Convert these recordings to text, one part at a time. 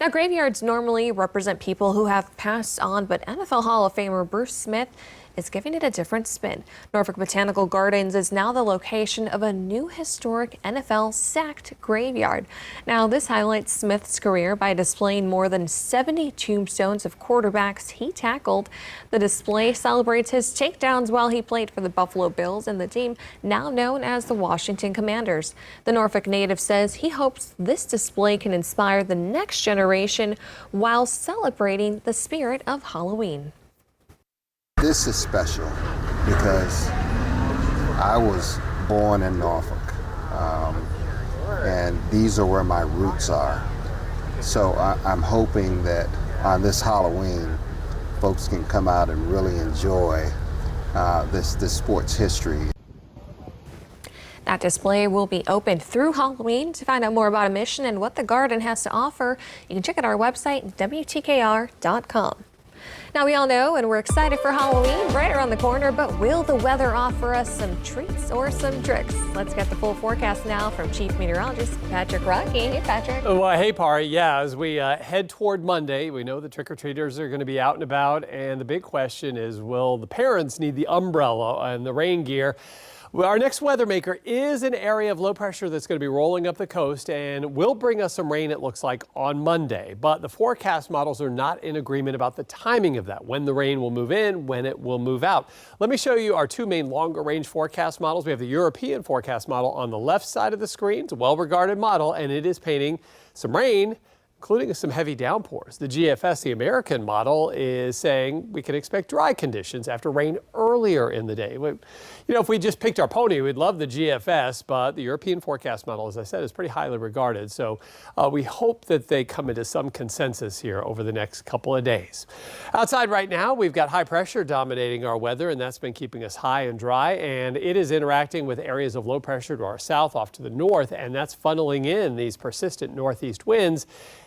Now, graveyards normally represent people who have passed on, but NFL Hall of Famer Bruce Smith is giving it a different spin. Norfolk Botanical Gardens is now the location of a new historic NFL stacked graveyard. Now, this highlights Smith's career by displaying more than 70 tombstones of quarterbacks he tackled. The display celebrates his takedowns while he played for the Buffalo Bills and the team now known as the Washington Commanders. The Norfolk native says he hopes this display can inspire the next generation while celebrating the spirit of Halloween. This is special because I was born in Norfolk, and these are where my roots are. So I'm hoping that on this Halloween, folks can come out and really enjoy this sports history. That display will be open through Halloween. To find out more about a mission and what the garden has to offer, you can check out our website, WTKR.com. Now, we all know and we're excited for Halloween right around the corner, but will the weather offer us some treats or some tricks? Let's get the full forecast now from Chief Meteorologist Patrick Rocky. Hey, Patrick. Well, hey, Pari. Yeah, as we head toward Monday, we know the trick-or-treaters are going to be out and about, and the big question is, will the parents need the umbrella and the rain gear? Well, our next weather maker is an area of low pressure that's going to be rolling up the coast and will bring us some rain, it looks like, on Monday. But the forecast models are not in agreement about the timing of that, when the rain will move in, when it will move out. Let me show you our two main longer range forecast models. We have the European forecast model on the left side of the screen. It's a well-regarded model, and it is painting some rain, including some heavy downpours. The GFS, the American model, is saying we can expect dry conditions after rain earlier in the day. You know, if we just picked our pony, we'd love the GFS, but the European forecast model, as I said, is pretty highly regarded. So we hope that they come into some consensus here over the next couple of days. Outside right now, we've got high pressure dominating our weather, and that's been keeping us high and dry, and it is interacting with areas of low pressure to our south off to the north, and that's funneling in these persistent northeast winds.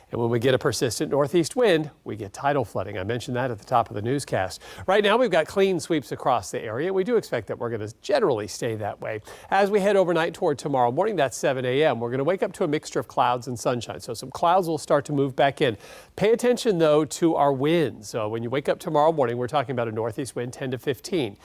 And when we get a persistent northeast wind, we get tidal flooding. I mentioned that at the top of the newscast. Right now, we've got clean sweeps across the area. We do expect that we're going to generally stay that way. As we head overnight toward tomorrow morning, that's 7 a.m., we're going to wake up to a mixture of clouds and sunshine. So some clouds will start to move back in. Pay attention, though, to our winds. So when you wake up tomorrow morning, we're talking about a northeast wind 10 to 15.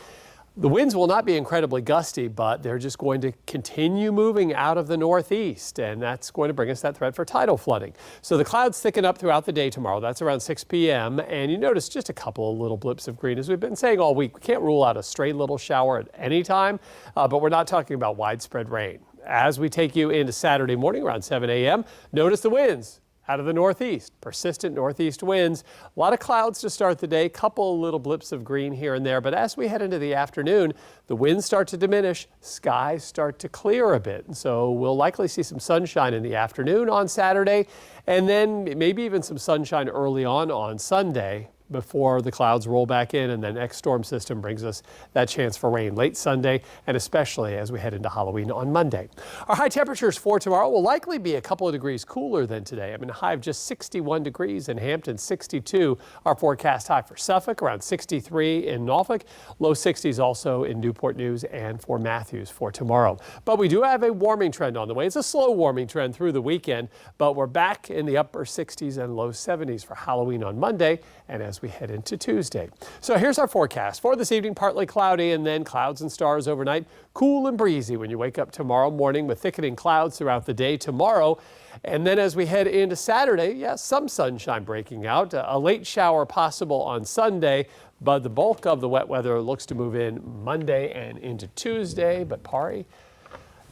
The winds will not be incredibly gusty, but they're just going to continue moving out of the northeast, and that's going to bring us that threat for tidal flooding. So the clouds thicken up throughout the day tomorrow. That's around 6 p.m., and you notice just a couple of little blips of green. As we've been saying all week, we can't rule out a stray little shower at any time, but we're not talking about widespread rain. As we take you into Saturday morning around 7 a.m., notice the winds out of the northeast, persistent northeast winds. A lot of clouds to start the day, couple little blips of green here and there. But as we head into the afternoon, the winds start to diminish, skies start to clear a bit. And so we'll likely see some sunshine in the afternoon on Saturday, and then maybe even some sunshine early on Sunday, before the clouds roll back in, and the next storm system brings us that chance for rain late Sunday, and especially as we head into Halloween on Monday. Our high temperatures for tomorrow will likely be a couple of degrees cooler than today. I mean, a high of just 61 degrees in Hampton, 62 our forecast high for Suffolk, around 63 in Norfolk, low 60s also in Newport News and for Matthews for tomorrow. But we do have a warming trend on the way. It's a slow warming trend through the weekend, but we're back in the upper 60s and low 70s for Halloween on Monday, and as we head into Tuesday. So here's our forecast for this evening: partly cloudy and then clouds and stars overnight. Cool and breezy when you wake up tomorrow morning, with thickening clouds throughout the day tomorrow. And then as we head into Saturday, yes, some sunshine breaking out. A late shower possible on Sunday, but the bulk of the wet weather looks to move in Monday and into Tuesday. But Pari,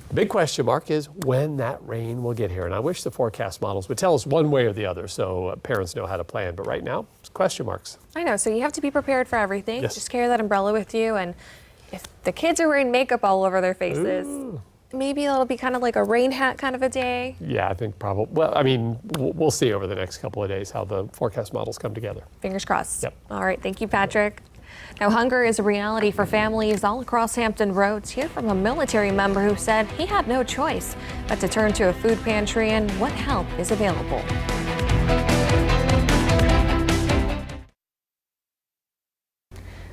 the big question mark is when that rain will get here. And I wish the forecast models would tell us one way or the other so parents know how to plan. But right now, it's question marks. I know, so you have to be prepared for everything. Yes. Just carry that umbrella with you. And if the kids are wearing makeup all over their faces, maybe it'll be kind of like a rain hat kind of a day. Yeah, I think probably. Well, I mean, we'll see over the next couple of days how the forecast models come together. Fingers crossed. Yep. All right, thank you, Patrick. Now, hunger is a reality for families all across Hampton Roads. Hear from a military member who said he had no choice but to turn to a food pantry and what help is available.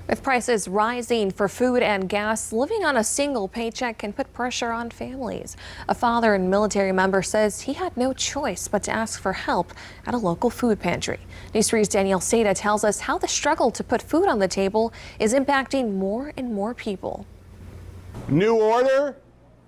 With prices rising for food and gas, living on a single paycheck can put pressure on families. A father and military member says he had no choice but to ask for help at a local food pantry. News 3's Danielle Seda tells us how the struggle to put food on the table is impacting more and more people. New order.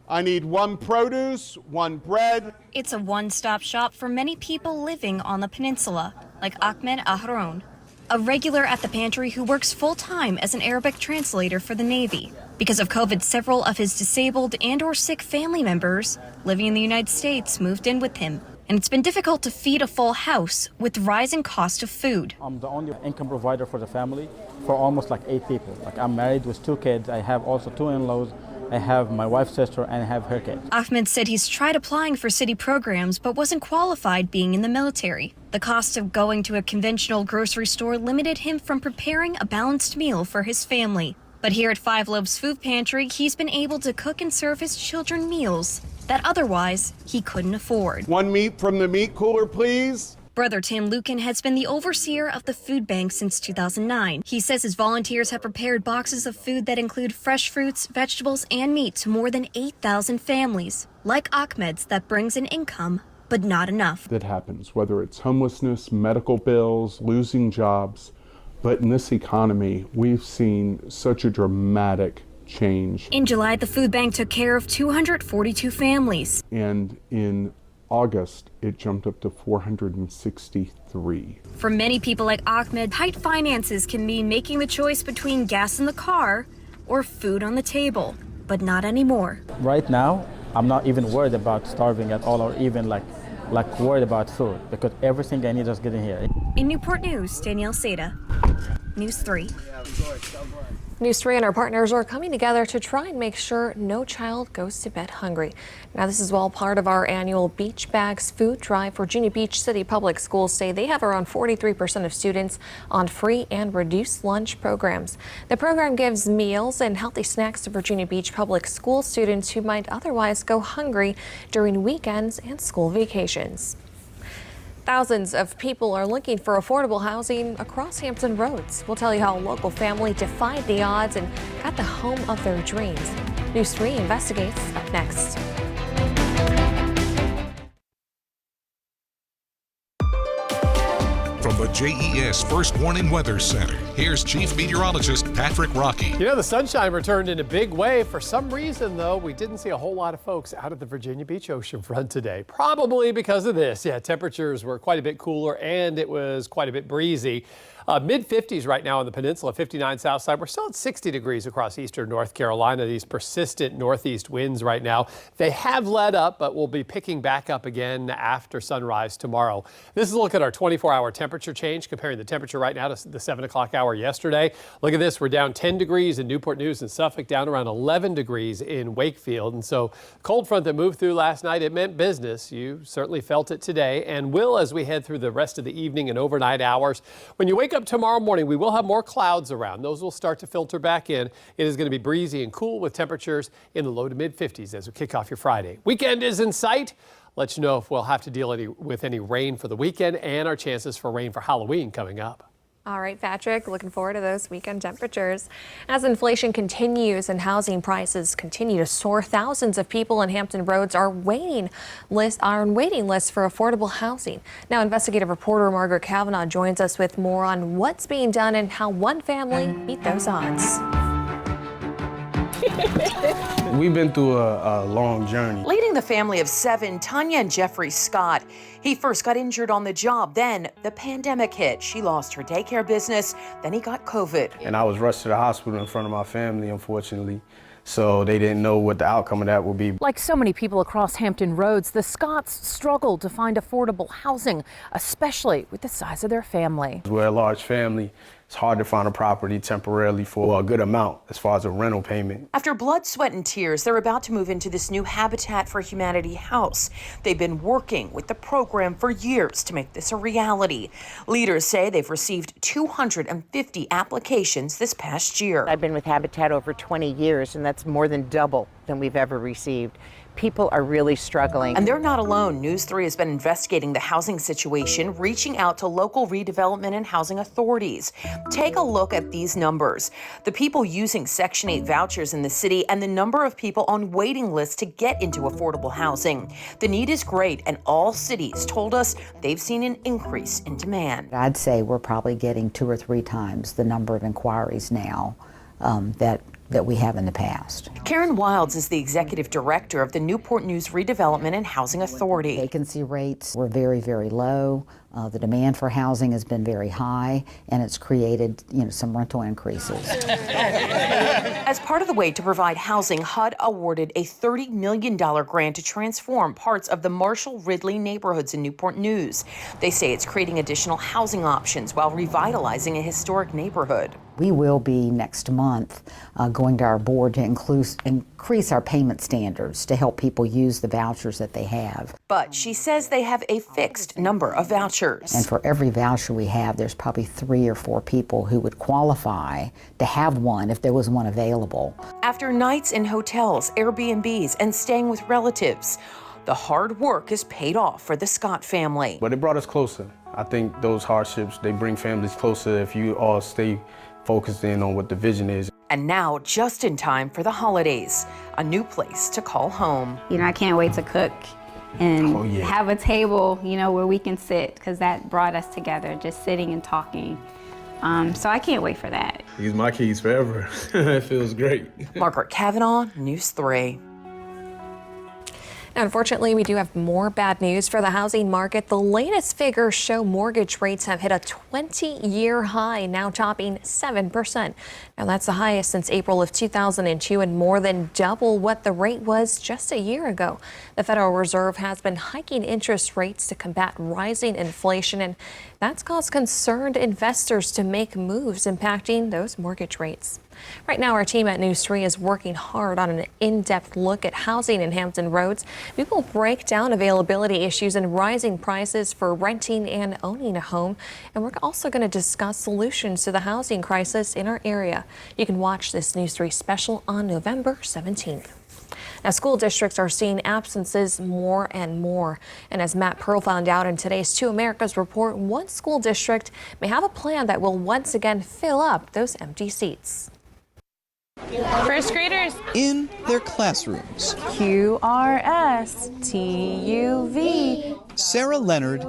I need one produce, one bread. It's a one-stop shop for many people living on the peninsula, like Ahmed Ahron, a regular at the pantry who works full-time as an Arabic translator for the Navy. Because of COVID, several of his disabled and/or sick family members living in the United States moved in with him. And it's been difficult to feed a full house with rising cost of food. I'm the only income provider for the family for almost like 8 people. Like I'm married with 2 kids. I have also 2 in-laws. I have my wife's sister and I have her kid. Ahmed said he's tried applying for city programs but wasn't qualified being in the military. The cost of going to a conventional grocery store limited him from preparing a balanced meal for his family. But here at Five Lobes Food Pantry, he's been able to cook and serve his children meals that otherwise he couldn't afford. One meat from the meat cooler, please. Brother Tim Lucan has been the overseer of the food bank since 2009. He says his volunteers have prepared boxes of food that include fresh fruits, vegetables, and meat to more than 8,000 families. Like Ahmed's, that brings an income, but not enough. That happens, whether it's homelessness, medical bills, losing jobs. But in this economy, we've seen such a dramatic change. In July, the food bank took care of 242 families. And in August, it jumped up to 463. For many people like Ahmed, tight finances can mean making the choice between gas in the car or food on the table, but not anymore. Right now, I'm not even worried about starving at all or even like worried about food because everything I need is getting here. In Newport News, Danielle Seda, News 3. News 3 and our partners are coming together to try and make sure no child goes to bed hungry. Now, this is all part of our annual Beach Bags food drive. Virginia Beach City Public Schools say they have around 43% of students on free and reduced lunch programs. The program gives meals and healthy snacks to Virginia Beach Public School students who might otherwise go hungry during weekends and school vacations. Thousands of people are looking for affordable housing across Hampton Roads. We'll tell you how a local family defied the odds and got the home of their dreams. News 3 investigates up next. From the JES First Warning Weather Center, here's Chief Meteorologist Patrick Rocky. You know, the sunshine returned in a big way. For some reason, though, we didn't see a whole lot of folks out at the Virginia Beach oceanfront today. Probably because of this. Yeah, temperatures were quite a bit cooler and it was quite a bit breezy. Mid-50s right now on the peninsula, 59 south side. We're still at 60 degrees across eastern North Carolina. These persistent northeast winds right now, they have let up, but we'll be picking back up again after sunrise tomorrow. This is a look at our 24-hour temperature change, comparing the temperature right now to the 7 o'clock hour yesterday. Look at this. We're down 10 degrees in Newport News and Suffolk, down around 11 degrees in Wakefield. And so cold front that moved through last night, it meant business. You certainly felt it today and will as we head through the rest of the evening and overnight hours. When you wake up tomorrow morning, we will have more clouds around. Those will start to filter back in. It is going to be breezy and cool with temperatures in the low to mid 50s as we kick off your Friday. Weekend is in sight. Let you know if we'll have to deal with any rain for the weekend and our chances for rain for Halloween coming up. All right, Patrick, looking forward to those weekend temperatures. As inflation continues and housing prices continue to soar, thousands of people in Hampton Roads are on waiting lists for affordable housing. Now, investigative reporter Margaret Kavanaugh joins us with more on what's being done and how one family beat those odds. We've been through a long journey. Leading the family of 7, Tanya and Jeffrey Scott. He first got injured on the job, then the pandemic hit. She lost her daycare business, then he got COVID. And I was rushed to the hospital in front of my family, unfortunately. So they didn't know what the outcome of that would be. Like so many people across Hampton Roads, the Scotts struggled to find affordable housing, especially with the size of their family. We're a large family. It's hard to find a property temporarily for a good amount as far as a rental payment. After blood, sweat, and tears, they're about to move into this new Habitat for Humanity house. They've been working with the program for years to make this a reality. Leaders say they've received 250 applications this past year. I've been with Habitat over 20 years, and that's more than double than we've ever received. People are really struggling. And they're not alone. News 3 has been investigating the housing situation, reaching out to local redevelopment and housing authorities. Take a look at these numbers. The people using Section 8 vouchers in the city and the number of people on waiting lists to get into affordable housing. The need is great, and all cities told us they've seen an increase in demand. I'd say we're probably getting 2 or 3 times the number of inquiries now that we have in the past. Karen Wilds is the executive director of the Newport News Redevelopment and Housing Authority. Vacancy rates were very, very low. The demand for housing has been very high, and it's created, some rental increases. As part of the way to provide housing, HUD awarded a $30 million grant to transform parts of the Marshall-Ridley neighborhoods in Newport News. They say it's creating additional housing options while revitalizing a historic neighborhood. We will be next month going to our board to increase our payment standards to help people use the vouchers that they have. But she says they have a fixed number of vouchers. And for every voucher we have, there's probably 3 or 4 people who would qualify to have one if there was one available. After nights in hotels, Airbnbs, and staying with relatives, the hard work is paid off for the Scott family. But it brought us closer. I think those hardships, they bring families closer if you all stay focused in on what the vision is. And now, just in time for the holidays, a new place to call home. I can't wait to cook and have a table, where we can sit, because that brought us together, just sitting and talking. So I can't wait for that. Use my keys forever. It feels great. Margaret Kavanaugh, News 3. Now, unfortunately, we do have more bad news for the housing market. The latest figures show mortgage rates have hit a 20-year high, now topping 7%. Now, that's the highest since April of 2002 and more than double what the rate was just a year ago. The Federal Reserve has been hiking interest rates to combat rising inflation, and that's caused concerned investors to make moves impacting those mortgage rates. Right now, our team at News 3 is working hard on an in-depth look at housing in Hampton Roads. We will break down availability issues and rising prices for renting and owning a home. And we're also going to discuss solutions to the housing crisis in our area. You can watch this News 3 special on November 17th. Now, school districts are seeing absences more and more. And as Matt Pearl found out in today's 2 Americas report, one school district may have a plan that will once again fill up those empty seats. First graders in their classrooms. QRSTUV. Sarah Leonard.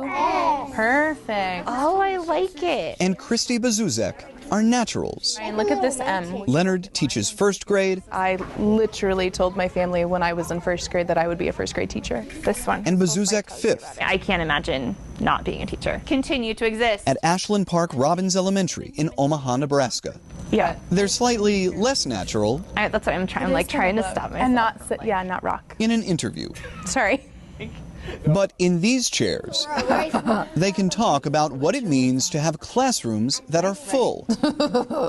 Perfect. Oh, I like it. And Christy Bazuzek are naturals. And look at this M. Leonard teaches first grade. I literally told my family when I was in first grade that I would be a first grade teacher. This one. And Bazuzek fifth. I can't imagine not being a teacher. Continue to exist. At Ashland Park Robbins Elementary in Omaha, Nebraska. Yeah. They're slightly less natural. That's what I'm trying. I'm trying to stop myself. And not rock. In an interview. Sorry. But in these chairs, they can talk about what it means to have classrooms that are full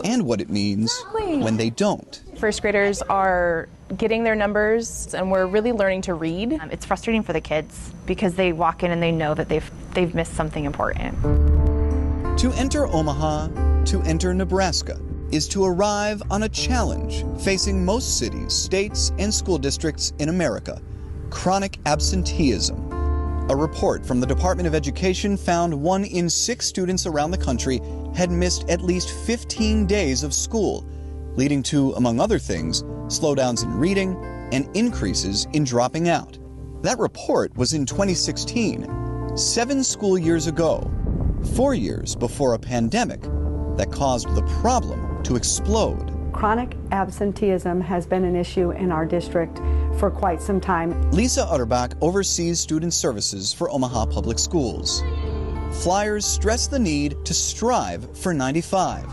and what it means when they don't. First graders are getting their numbers and we're really learning to read. It's frustrating for the kids because they walk in and they know that they've missed something important. To enter Omaha, to enter Nebraska, is to arrive on a challenge facing most cities, states, and school districts in America: chronic absenteeism. A report from the Department of Education found 1 in 6 students around the country had missed at least 15 days of school, leading to, among other things, slowdowns in reading and increases in dropping out. That report was in 2016, 7 school years ago, 4 years before a pandemic that caused the problem to explode. Chronic absenteeism has been an issue in our district for quite some time. Lisa Utterbach oversees student services for Omaha Public Schools. Flyers stress the need to strive for 95.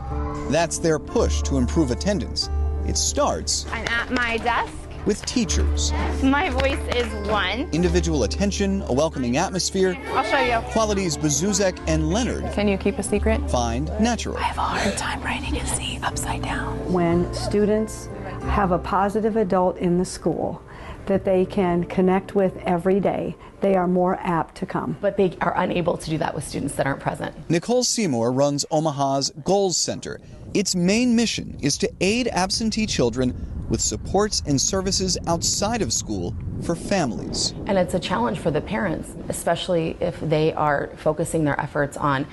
That's their push to improve attendance. It starts I'm at my desk with teachers. My voice is 1. Individual attention, a welcoming atmosphere. I'll show you. Qualities Bazuzek and Leonard. Can you keep a secret? Find natural. I have a hard time writing a Z upside down. When students have a positive adult in the school that they can connect with every day, they are more apt to come. But they are unable to do that with students that aren't present. Nicole Seymour runs Omaha's Goals Center. Its main mission is to aid absentee children with supports and services outside of school for families. And it's a challenge for the parents, especially if they are focusing their efforts on,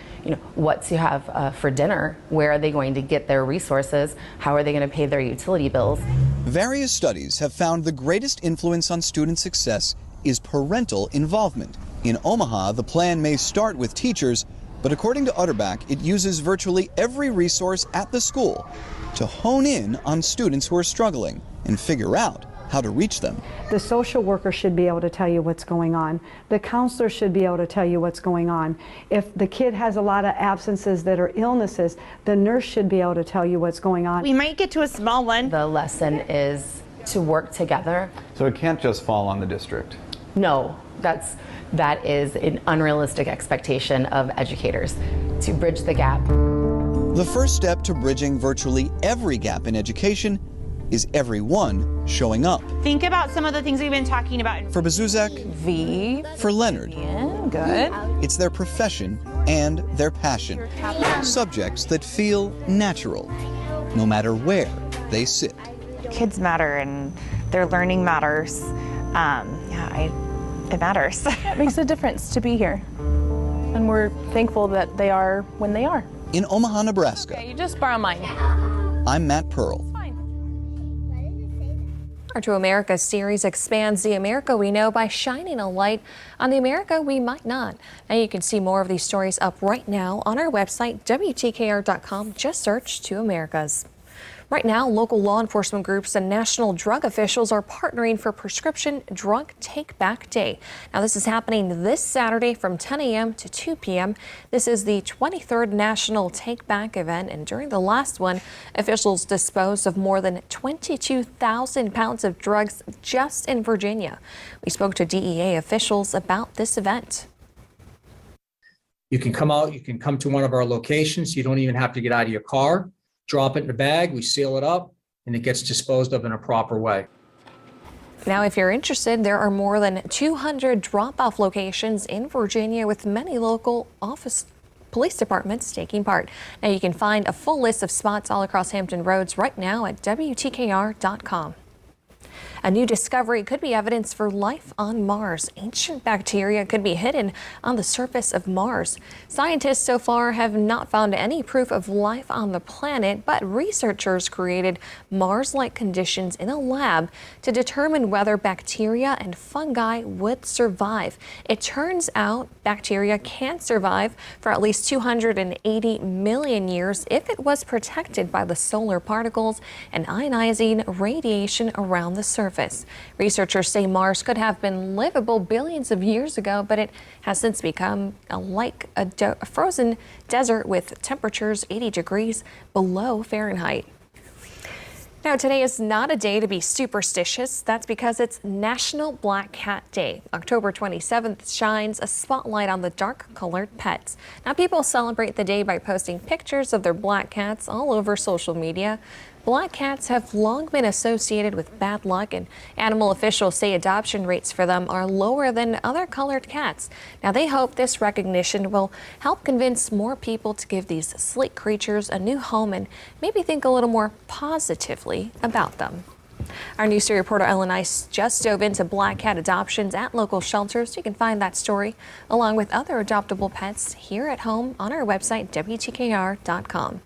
what to have for dinner, where are they going to get their resources, how are they going to pay their utility bills. Various studies have found the greatest influence on student success is parental involvement. In Omaha, the plan may start with teachers, but according to Utterback, it uses virtually every resource at the school to hone in on students who are struggling and figure out how to reach them. The social worker should be able to tell you what's going on. The counselor should be able to tell you what's going on. If the kid has a lot of absences that are illnesses, the nurse should be able to tell you what's going on. We might get to a small one. The lesson is to work together. So it can't just fall on the district? No, that is an unrealistic expectation of educators to bridge the gap. The first step to bridging virtually every gap in education is everyone showing up. Think about some of the things we've been talking about. For Bazuzak, V. For Leonard, Good. It's their profession and their passion. Subjects that feel natural, no matter where they sit. Kids matter and their learning matters. It matters. It makes a difference to be here. And we're thankful that they are when they are. In Omaha, Nebraska. Okay, you just borrow mine. I'm Matt Pearl. Our To America series expands the America we know by shining a light on the America we might not. Now you can see more of these stories up right now on our website, WTKR.com. Just search To Americas. Right now, local law enforcement groups and national drug officials are partnering for Prescription Drug Take Back Day. Now, this is happening this Saturday from 10 a.m. to 2 p.m. This is the 23rd National Take Back event, and during the last one, officials disposed of more than 22,000 pounds of drugs just in Virginia. We spoke to DEA officials about this event. You can come out, you can come to one of our locations. You don't even have to get out of your car. Drop it in a bag, we seal it up, and it gets disposed of in a proper way. Now, if you're interested, there are more than 200 drop-off locations in Virginia with many local police departments taking part. Now, you can find a full list of spots all across Hampton Roads right now at WTKR.com. A new discovery could be evidence for life on Mars. Ancient bacteria could be hidden on the surface of Mars. Scientists so far have not found any proof of life on the planet, but researchers created Mars-like conditions in a lab to determine whether bacteria and fungi would survive. It turns out bacteria can survive for at least 280 million years if it was protected by the solar particles and ionizing radiation around the surface. Researchers say Mars could have been livable billions of years ago, but it has since become like a frozen desert with temperatures 80 degrees below Fahrenheit. Now, today is not a day to be superstitious. That's because it's National Black Cat Day. October 27th shines a spotlight on the dark-colored pets. Now, people celebrate the day by posting pictures of their black cats all over social media. Black cats have long been associated with bad luck, and animal officials say adoption rates for them are lower than other colored cats. Now, they hope this recognition will help convince more people to give these sleek creatures a new home and maybe think a little more positively about them. Our news story reporter Ellen Ice just dove into black cat adoptions at local shelters. You can find that story along with other adoptable pets here at home on our website, WTKR.com.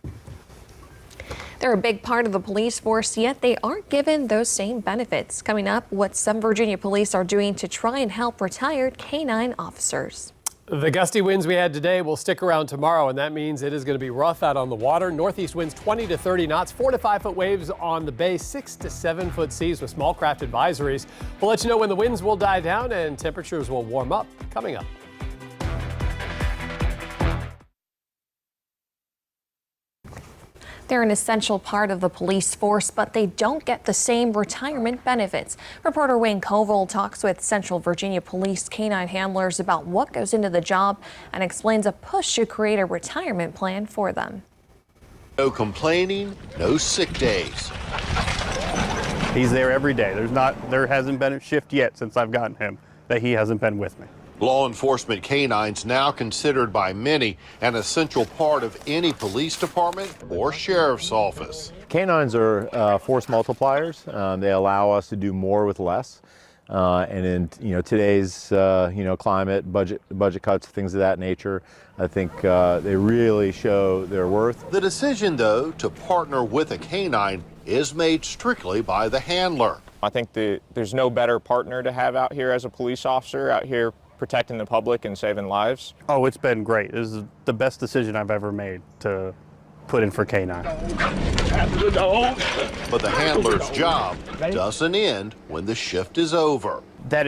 They're a big part of the police force, yet they aren't given those same benefits. Coming up, what some Virginia police are doing to try and help retired K-9 officers. The gusty winds we had today will stick around tomorrow, and that means it is going to be rough out on the water. Northeast winds 20 to 30 knots, 4 to 5 foot waves on the bay, 6 to 7 foot seas with small craft advisories. We'll let you know when the winds will die down and temperatures will warm up coming up. They're an essential part of the police force, but they don't get the same retirement benefits. Reporter Wayne Koval talks with Central Virginia Police K-9 handlers about what goes into the job and explains a push to create a retirement plan for them. No complaining, no sick days. He's there every day. There hasn't been a shift yet since I've gotten him that he hasn't been with me. Law enforcement canines now considered by many an essential part of any police department or sheriff's office. Canines are force multipliers. They allow us to do more with less. And in today's climate, budget cuts, things of that nature, I think they really show their worth. The decision, though, to partner with a canine is made strictly by the handler. I think there's no better partner to have out here as a police officer, out here protecting the public and saving lives. Oh, it's been great. This is the best decision I've ever made to put in for canine. But the handler's job doesn't end when the shift is over. That is